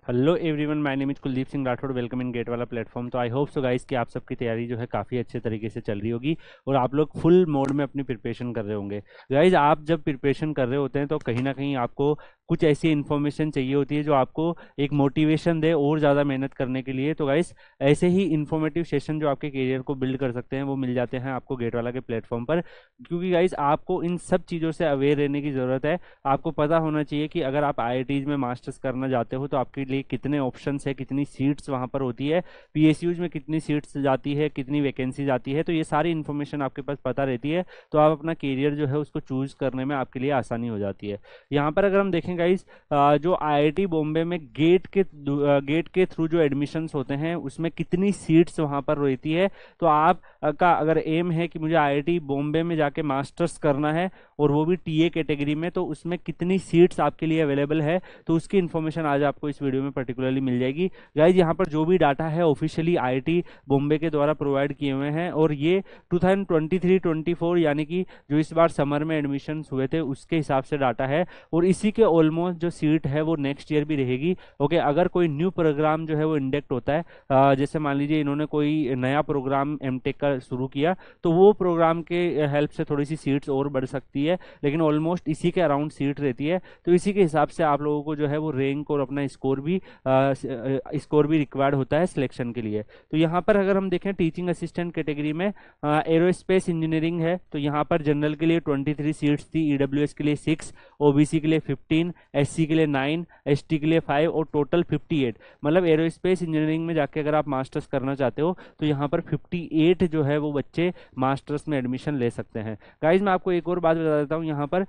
Hello everyone, my name is Kuldeep Singh Rathore. Welcome in GATE वाला platform. तो I hope so guys कि आप सबकी तैयारी जो है काफ़ी अच्छे तरीके से चल रही होगी और आप लोग फुल मोड में अपनी प्रिपरेशन कर रहे होंगे। गाइस, आप जब प्रिपरेशन कर रहे होते हैं तो कहीं ना कहीं आपको कुछ ऐसी इन्फॉर्मेशन चाहिए होती है जो आपको एक मोटिवेशन दे और ज़्यादा मेहनत करने के लिए। तो गाइस, ऐसे ही इन्फॉर्मेटिव सेशन जो आपके करियर को बिल्ड कर सकते हैं वो मिल जाते हैं आपको गेट वाला के प्लेटफॉर्म पर। क्योंकि गाइस, आपको इन सब चीज़ों से अवेयर रहने की ज़रूरत है। आपको पता होना चाहिए कि अगर आप आईआईटीज में मास्टर्स करना चाहते हो तो आपके लिए कितने ऑप्शंस है, कितनी सीट्स वहाँ पर होती है, पीएसयूज में कितनी सीट्स जाती है, कितनी वैकेंसीज आती है। तो ये सारी इन्फॉर्मेशन आपके पास पता रहती है तो आप अपना करियर जो है उसको चूज करने में आपके लिए आसानी हो जाती है। यहाँ पर अगर हम देखें गाइस, जो आईआईटी बॉम्बे में गेट के थ्रू जो एडमिशन्स होते हैं उसमें कितनी सीट्स वहाँ पर रहती है। तो आप का अगर एम है कि मुझे आईआईटी बॉम्बे में जाके मास्टर्स करना है और वो भी टीए कैटेगरी में, तो उसमें कितनी सीट्स आपके लिए अवेलेबल है, तो उसकी इन्फॉर्मेशन आज आपको इस वीडियो में पर्टिकुलरली मिल जाएगी। गाइज, यहाँ पर जो भी डाटा है ऑफिशियली आईआईटी बॉम्बे के द्वारा प्रोवाइड किए हुए हैं और ये 2023-24 यानी कि जो इस बार समर में एडमिशन हुए थे उसके हिसाब से डाटा है। और इसी के ऑलमोस्ट जो सीट है वो नेक्स्ट ईयर भी रहेगी। ओके, अगर कोई न्यू प्रोग्राम जो है वो इंडेक्ट होता है, जैसे मान लीजिए इन्होंने कोई नया प्रोग्राम एमटेक का शुरू किया, तो वो प्रोग्राम के हेल्प से थोड़ी सी सीट्स और बढ़ सकती है, लेकिन ऑलमोस्ट इसी के अराउंड सीट रहती है। तो इसी के हिसाब से आप लोगों को जो है वो रैंक और अपना स्कोर भी रिक्वायर्ड होता है सिलेक्शन के लिए। तो यहाँ पर अगर हम देखें टीचिंग असिस्टेंट कैटेगरी में एरोस्पेस इंजीनियरिंग है, तो यहाँ पर जनरल के लिए 23 सीट्स थी, ईडब्ल्यूएस के लिए 6, ओबीसी के लिए 15, एससी के लिए 9, एसटी के लिए 5 और टोटल 58। मतलब एरोस्पेस इंजीनियरिंग में जाके अगर आप मास्टर्स करना चाहते हो तो यहाँ पर 58 जो है वो बच्चे मास्टर्स में एडमिशन ले सकते हैं। गाइज, मैं आपको एक और बात बता देता हूँ यहाँ पर,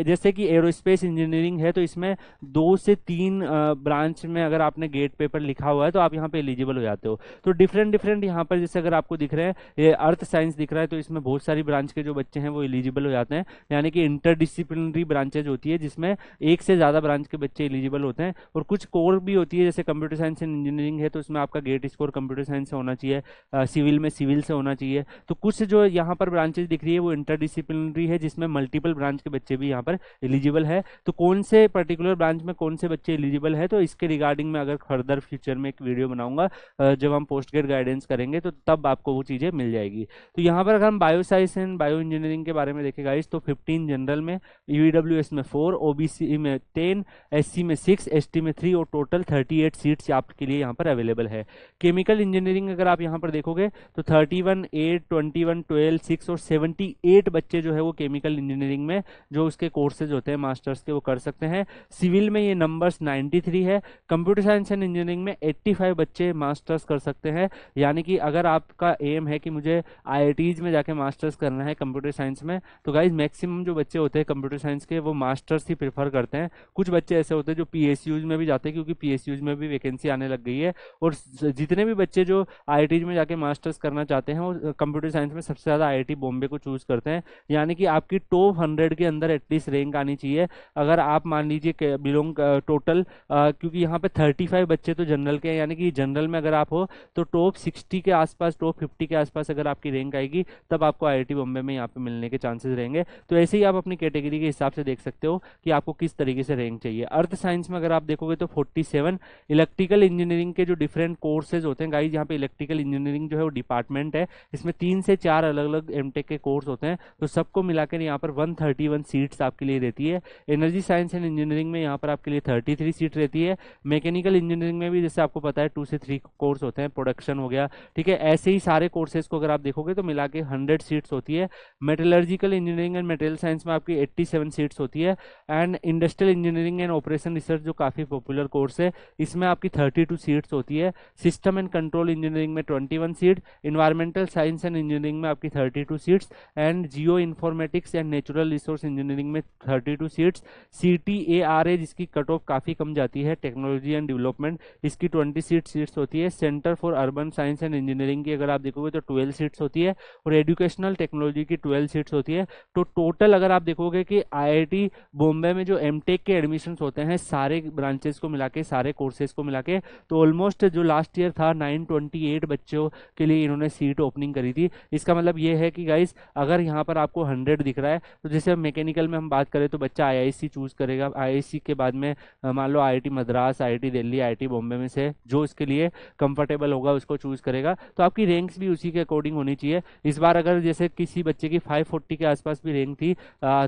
जैसे कि एरोस्पेस इंजीनियरिंग है तो इसमें 2 से 3 ब्रांच में अगर आपने गेट पेपर लिखा हुआ है तो आप यहाँ पे एलिजिबल हो जाते हो। तो डिफरेंट डिफरेंट यहाँ पर जैसे अगर आपको दिख रहे हैं ये अर्थ साइंस दिख रहा है, तो इसमें बहुत सारी ब्रांच के जो बच्चे हैं वो एलिजिबल हो जाते हैं। यानी कि इंटरडिसिप्लिनरी ब्रांचेज होती है जिसमें एक से ज़्यादा ब्रांच के बच्चे एलिजिबल होते हैं। और कुछ कोर भी होती है, जैसे कंप्यूटर साइंस एंड इंजीनियरिंग है तो उसमें आपका गेट स्कोर कंप्यूटर साइंस से होना चाहिए, सिविल में सिविल से होना चाहिए। तो कुछ जो यहाँ पर ब्रांचेज दिख रही है वो इंटरडिसिप्लिनरी है जिसमें मल्टीपल ब्रांच के बच्चे भी यहाँ पर एलिजिबल है। तो कौन से पर्टिकुलर ब्रांच में कौन से बच्चे एलिजिबल है, तो इसके रिगार्डिंग में अगर फर्दर फ्यूचर में एक वीडियो बनाऊंगा, जब हम पोस्ट ग्रेड गाइडेंस करेंगे तो तब आपको वो चीज़ें मिल जाएगी। तो यहाँ पर अगर हम bio science and bio engineering के बारे में देखें गाइस, तो 15 जनरल में, ईडब्ल्यूएस में 4, ओबीसी में 10, एससी में 6, एसटी में 3 और टोटल 38 सीट्स आपके लिए यहाँ पर अवेलेबल है। केमिकल इंजीनियरिंग अगर आप यहाँ पर देखोगे तो 31, 8, 21, 12, 6 और 78 बच्चे जो है वो केमिकल इंजीनियरिंग में जो उसके कोर्सेज होते हैं मास्टर्स के वो कर सकते हैं। सिविल में ये नंबर्स 93 है। कंप्यूटर साइंस एंड इंजीनियरिंग में 85 बच्चे मास्टर्स कर सकते हैं। यानी कि अगर आपका एम है कि मुझे आईआईटीज में जाके मास्टर्स करना है कंप्यूटर साइंस में, तो गाइज मैक्सिमम जो बच्चे होते हैं कंप्यूटर साइंस के वो मास्टर्स ही प्रेफर करते हैं। कुछ बच्चे ऐसे होते हैं जो पीएसयूज में भी जाते हैं क्योंकि पीएसयूज में भी वैकेंसी आने लग गई है। और जितने भी बच्चे जो आईआईटीज में जाके मास्टर्स करना चाहते हैं वो कंप्यूटर साइंस में सबसे ज़्यादा आईआईटी बॉम्बे को चूज करते हैं। यानी कि आपकी टॉप 100 के अंदर एटलीस्ट रैंक आनी चाहिए। अगर आप मान लीजिए बिलोंग टोटल, क्योंकि यहाँ पे 35 बच्चे तो जनरल के हैं, यानी कि जनरल में अगर आप हो तो टॉप 60 के आसपास, टॉप 50 के आसपास अगर आपकी रैंक आएगी तब आपको आईआईटी बॉम्बे में यहाँ पे मिलने के चांसेस रहेंगे। तो ऐसे ही आप अपनी कैटेगरी के हिसाब से देख सकते हो कि आपको किस तरीके से रैंक चाहिए। अर्थ साइंस में अगर आप देखोगे तो 47। इलेक्ट्रिकल इंजीनियरिंग के जो डिफरेंट कोर्सेज होते हैं गाइज, यहाँ पे इलेक्ट्रिकल इंजीनियरिंग जो है वो डिपार्टमेंट है, इसमें 3 से 4 अलग अलग एमटेक के कोर्स होते हैं। तो सबको मिलाकर यहाँ पर 131 सीट्स आपके लिए रहती है। एनर्जी साइंस एंड इंजीनियरिंग में यहाँ पर आपके लिए 33 सीट रहती है। मैकेनिकल इंजीनियरिंग में भी जैसे आपको पता है 2 से 3 कोर्स होते हैं, प्रोडक्शन हो गया, ठीक है। ऐसे ही सारे कोर्सेज को अगर आप देखोगे तो मिला के 100 सीट्स होती है। Metallurgical engineering and material science में आपकी 87 सीट्स होती है। And industrial engineering and operation research जो काफ़ी पॉपुलर कोर्स है, इसमें आपकी 32 सीट्स होती है। सिस्टम एंड कंट्रोल इंजीनियरिंग में 21 seat, environmental science and engineering में आपकी 32 seats, and geo informatics and natural resource engineering में 32 सीट्स। CTARA जिसकी कट ऑफ काफ़ी कम जाती है, टेक्नोलॉजी एंड डेवलपमेंट, इसकी 26 सीट्स होती है। Centre for urban science and engineering की अगर आप देखोगे तो 12 सीट्स होती है और एजुकेशनल टेक्नोलॉजी की 12 सीट्स होती है। तो टोटल अगर आप देखोगे कि आईआईटी बॉम्बे में जो एमटेक के एडमिशन्स होते हैं सारे ब्रांचेस को मिला के, सारे कोर्सेज को मिला के, तो ऑलमोस्ट जो लास्ट ईयर था 928 बच्चों के लिए इन्होंने सीट ओपनिंग करी थी। इसका मतलब ये है कि गाइस अगर यहाँ पर आपको 100 दिख रहा है तो जैसे मैकेनिकल में हम बात करें तो बच्चा आईआईसी चूज करेगा, आईआईसी के बाद में मान लो IIT Madras, IIT Delhi, IIT Bombay में से जो इसके लिए कंफर्टेबल होगा उसको चूज करेगा। तो आपकी रैंक्स भी उसी के अकॉर्डिंग होनी चाहिए। इस बार अगर जैसे किसी बच्चे की 540 के आसपास भी रैंक थी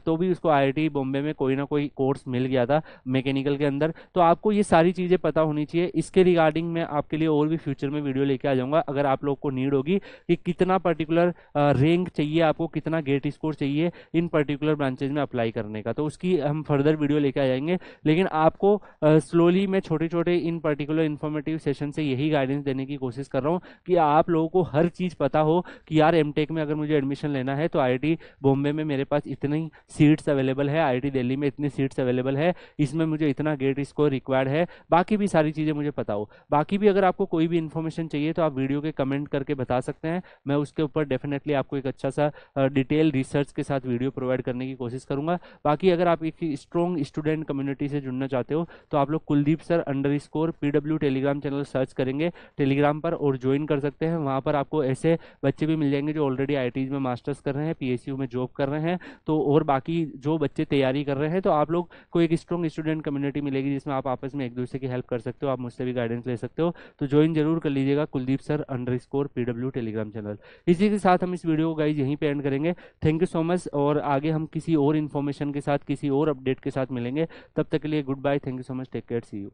तो भी उसको आईआईटी बॉम्बे में कोई ना कोई कोर्स मिल गया था मैकेनिकल के अंदर। तो आपको ये सारी चीज़ें पता होनी चाहिए। इसके रिगार्डिंग मैं आपके लिए और भी फ्यूचर में वीडियो लेके आ जाऊंगा अगर आप लोग को नीड होगी कि कितना पर्टिकुलर रैंक चाहिए आपको, कितना गेट स्कोर चाहिए इन पर्टिकुलर ब्रांचेज में अप्लाई करने का, तो उसकी हम फर्दर वीडियो लेके आ जाएंगे। लेकिन आपको स्लोली मैं छोटे छोटे इन पर्टिकुलर इन्फॉर्मेटिव सेशन से यही गाइडेंस देने की कोशिश कर रहा हूँ कि आप लोगों को हर चीज़ पता हो कि यार एमटेक में अगर मुझे एडमिशन लेना है तो आईआईटी बॉम्बे में मेरे पास इतनी सीट्स अवेलेबल है, आईआईटी दिल्ली में इतनी सीट्स अवेलेबल है, इसमें मुझे इतना गेट स्कोर रिक्वायर्ड है, बाकी भी सारी चीज़ें मुझे पता हो। बाकी भी अगर आपको कोई भी इन्फॉर्मेशन चाहिए तो आप वीडियो के कमेंट करके बता सकते हैं, मैं उसके ऊपर डेफिनेटली आपको एक अच्छा सा डिटेल रिसर्च के साथ वीडियो प्रोवाइड करने की कोशिश करूंगा। बाकी अगर आप एक स्ट्रॉन्ग स्टूडेंट कम्युनिटी से जुड़ना चाहते हो तो आप लोग Kuldeep sir _PW Telegram channel search करेंगे टेलीग्राम पर और ज्वाइन कर सकते हैं। वहाँ पर आपको ऐसे बच्चे भी मिल जाएंगे जो ऑलरेडी आईआईटीज में मास्टर्स कर रहे हैं, पीएसयू में जॉब कर रहे हैं, तो और बाकी जो बच्चे तैयारी कर रहे हैं, तो आप लोग को एक स्ट्रॉन्ग स्टूडेंट कम्युनिटी मिलेगी जिसमें आप आपस में एक दूसरे की हेल्प कर सकते हो, आप मुझसे भी गाइडेंस ले सकते हो। तो ज्वाइन जरूर कर लीजिएगा Kuldeep sir _PW Telegram channel. इसी के साथ हम इस वीडियो को गाइज यहीं पे एंड करेंगे। थैंक यू सो मच, और आगे हम किसी और इन्फॉर्मेशन के साथ, किसी और अपडेट के साथ मिलेंगे। तब तक के लिए good bye, thank you so much, take care, see you.